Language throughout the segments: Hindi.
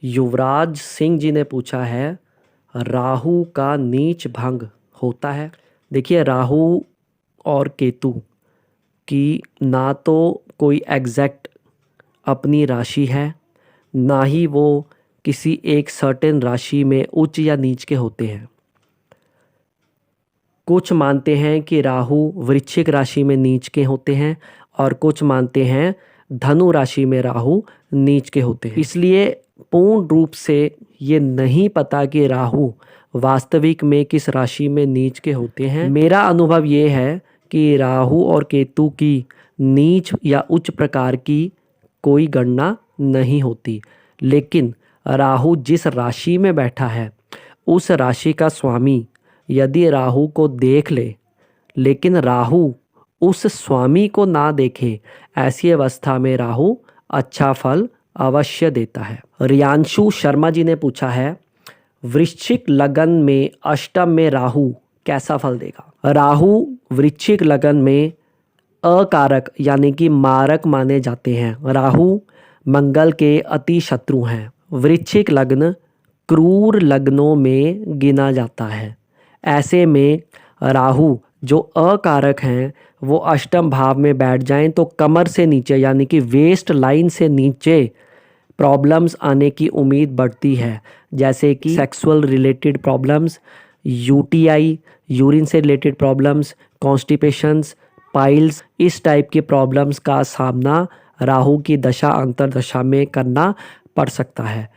युवराज सिंह जी ने पूछा है, राहु का नीच भंग होता है? देखिए, राहु और केतु की ना तो कोई एग्जैक्ट अपनी राशि है, ना ही वो किसी एक सर्टेन राशि में उच्च या नीच के होते हैं। कुछ मानते हैं कि राहु वृश्चिक राशि में नीच के होते हैं और कुछ मानते हैं धनु राशि में राहु नीच के होते हैं। इसलिए पूर्ण रूप से ये नहीं पता कि राहु वास्तविक में किस राशि में नीच के होते हैं। मेरा अनुभव ये है कि राहु और केतु की नीच या उच्च प्रकार की कोई गणना नहीं होती, लेकिन राहु जिस राशि में बैठा है उस राशि का स्वामी यदि राहु को देख ले लेकिन राहु उस स्वामी को ना देखे, ऐसी अवस्था में राहु अच्छा फल अवश्य देता है। रियांशु शर्मा जी ने पूछा है, वृश्चिक लगन में अष्टम में राहु कैसा फल देगा? राहु वृश्चिक लगन में अकारक यानी कि मारक माने जाते हैं। राहु मंगल के अति शत्रु हैं। वृश्चिक लग्न क्रूर लग्नों में गिना जाता है। ऐसे में राहु जो अकारक हैं वो अष्टम भाव में बैठ जाएं तो कमर से नीचे यानी कि वेस्ट लाइन से नीचे प्रॉब्लम्स आने की उम्मीद बढ़ती है, जैसे कि sexual related problems, UTI, urine से रिलेटेड प्रॉब्लम्स, कॉन्स्टिपेशंस, पाइल्स, इस टाइप के प्रॉब्लम्स का सामना राहु की दशा अंतरदशा में करना पड़ सकता है।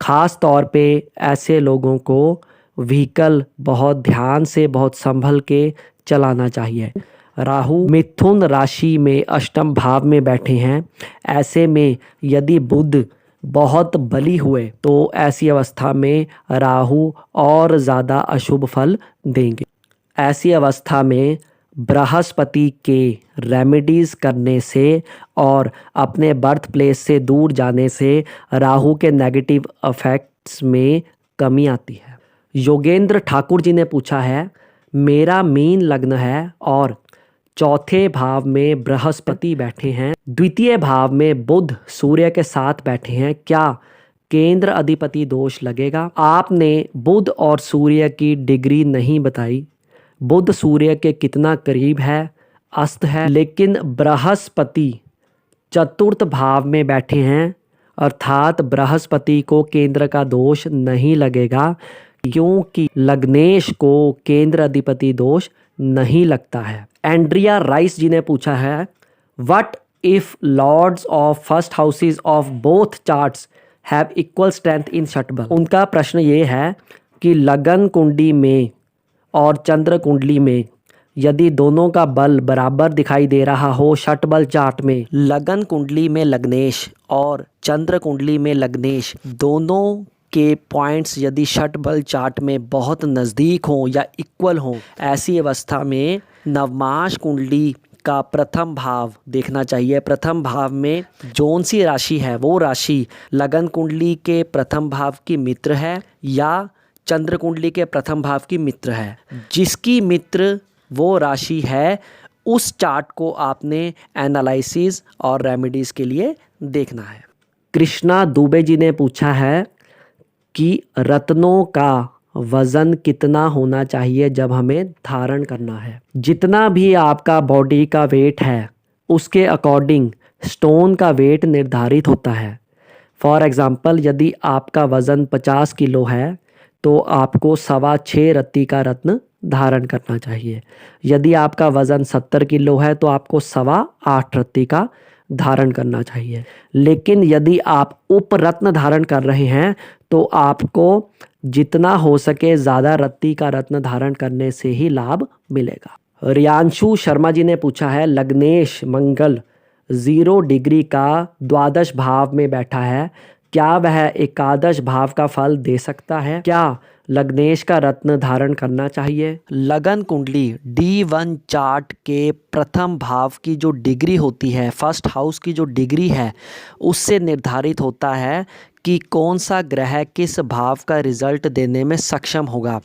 ख़ास तौर पे ऐसे लोगों को व्हीकल बहुत ध्यान से, बहुत संभल के चलाना चाहिए। राहु मिथुन राशि में अष्टम भाव में बैठे हैं। ऐसे में यदि बुध बहुत बली हुए तो ऐसी अवस्था में राहु और ज़्यादा अशुभ फल देंगे। ऐसी अवस्था में बृहस्पति के रेमेडीज़ करने से और अपने बर्थ प्लेस से दूर जाने से राहु के नेगेटिव इफेक्ट्स में कमी आती है। योगेंद्र ठाकुर जी ने पूछा है, मेरा मीन लग्न है और चौथे भाव में बृहस्पति बैठे हैं, द्वितीय भाव में बुध सूर्य के साथ बैठे हैं, क्या केंद्र अधिपति दोष लगेगा? आपने बुध और सूर्य की डिग्री नहीं बताई। बुध सूर्य के कितना करीब है, अस्त है, लेकिन बृहस्पति चतुर्थ भाव में बैठे हैं, अर्थात बृहस्पति को केंद्र का दोष नहीं लगेगा क्योंकि लग्नेश को केंद्र अधिपति दोष नहीं लगता है। एंड्रिया राइस जी ने पूछा है, what if lords of first houses of both charts have equal strength in षटबल? उनका प्रश्न ये है कि लगन कुंडली में और चंद्र कुंडली में यदि दोनों का बल बराबर दिखाई दे रहा हो षटबल चार्ट में, लगन कुंडली में लग्नेश और चंद्र कुंडली में लग्नेश दोनों के पॉइंट्स यदि षटबल चार्ट में बहुत नज़दीक हों या इक्वल हों, ऐसी अवस्था में नवमाश कुंडली का प्रथम भाव देखना चाहिए। प्रथम भाव में जौन सी राशि है वो राशि लगन कुंडली के प्रथम भाव की मित्र है या चंद्र कुंडली के प्रथम भाव की मित्र है। जिसकी मित्र वो राशि है उस चार्ट को आपने एनालिसिस और रेमेडीज़ के लिए देखना है। कृष्णा दुबे जी ने पूछा है कि रत्नों का वज़न कितना होना चाहिए जब हमें धारण करना है? जितना भी आपका बॉडी का वेट है उसके अकॉर्डिंग स्टोन का वेट निर्धारित होता है। फॉर एग्ज़ाम्पल, यदि आपका वज़न 50 किलो है तो आपको 6.25 रत्ती का रत्न धारण करना चाहिए। यदि आपका वज़न 70 किलो है तो आपको 8.25 रत्ती का धारण करना चाहिए। लेकिन यदि आप उपरत्न धारण कर रहे हैं तो आपको जितना हो सके ज़्यादा रत्ती का रत्न धारण करने से ही लाभ मिलेगा। रियांशु शर्मा जी ने पूछा है, लग्नेश मंगल 0 डिग्री का द्वादश भाव में बैठा है, क्या वह एकादश भाव का फल दे सकता है? क्या लग्नेश का रत्न धारण करना चाहिए? लगन कुंडली D1 चार्ट के प्रथम भाव की जो डिग्री होती है, फर्स्ट हाउस की जो डिग्री है, उससे निर्धारित होता है कि कौन सा ग्रह किस भाव का रिजल्ट देने में सक्षम होगा।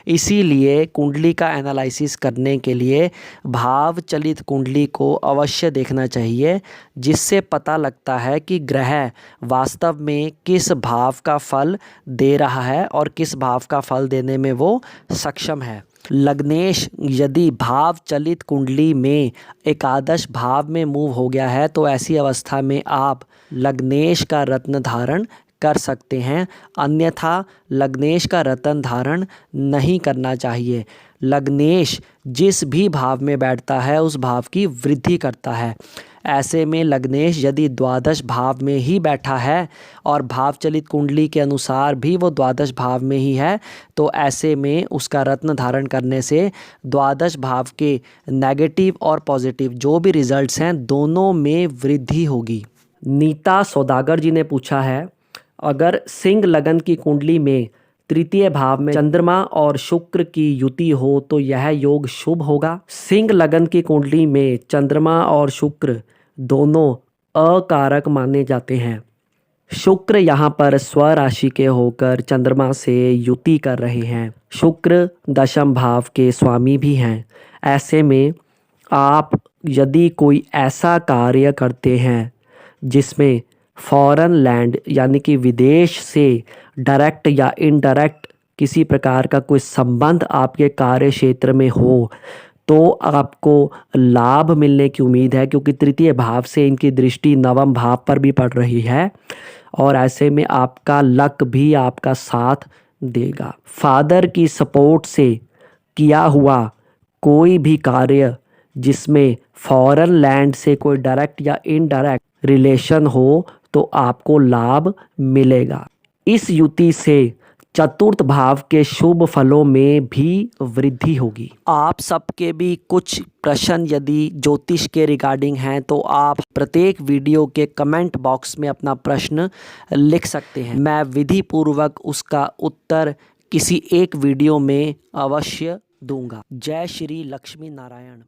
इसीलिए कुंडली का एनालिसिस करने के लिए भाव चलित कुंडली को अवश्य देखना चाहिए, जिससे पता लगता है कि ग्रह वास्तव में किस भाव का फल दे रहा है और किस भाव का फल देने में वो सक्षम है। लग्नेश यदि भाव चलित कुंडली में एकादश भाव में मूव हो गया है तो ऐसी अवस्था में आप लग्नेश का रत्न धारण कर सकते हैं, अन्यथा लग्नेश का रत्न धारण नहीं करना चाहिए। लग्नेश जिस भी भाव में बैठता है उस भाव की वृद्धि करता है। ऐसे में लग्नेश यदि द्वादश भाव में ही बैठा है और भाव चलित कुंडली के अनुसार भी वो द्वादश भाव में ही है, तो ऐसे में उसका रत्न धारण करने से द्वादश भाव के नेगेटिव और पॉजिटिव जो भी रिजल्ट्स हैं दोनों में वृद्धि होगी। नीता सौदागर जी ने पूछा है, अगर सिंह लगन की कुंडली में तृतीय भाव में चंद्रमा और शुक्र की युति हो तो यह योग शुभ होगा। सिंह लगन की कुंडली में चंद्रमा और शुक्र दोनों अकारक माने जाते हैं। शुक्र यहाँ पर स्वराशि के होकर चंद्रमा से युति कर रहे हैं। शुक्र दशम भाव के स्वामी भी हैं। ऐसे में आप यदि कोई ऐसा कार्य करते हैं जिसमें फॉरेन लैंड यानी कि विदेश से डायरेक्ट या इनडायरेक्ट किसी प्रकार का कोई संबंध आपके कार्य क्षेत्र में हो, तो आपको लाभ मिलने की उम्मीद है, क्योंकि तृतीय भाव से इनकी दृष्टि नवम भाव पर भी पड़ रही है और ऐसे में आपका लक भी आपका साथ देगा। फादर की सपोर्ट से किया हुआ कोई भी कार्य जिसमें फॉरेन लैंड से कोई डायरेक्ट या इनडायरेक्ट रिलेशन हो तो आपको लाभ मिलेगा। इस युति से चतुर्थ भाव के शुभ फलों में भी वृद्धि होगी। आप सबके भी कुछ प्रश्न यदि ज्योतिष के रिगार्डिंग हैं तो आप प्रत्येक वीडियो के कमेंट बॉक्स में अपना प्रश्न लिख सकते हैं। मैं विधि पूर्वक उसका उत्तर किसी एक वीडियो में अवश्य दूंगा। जय श्री लक्ष्मी नारायण।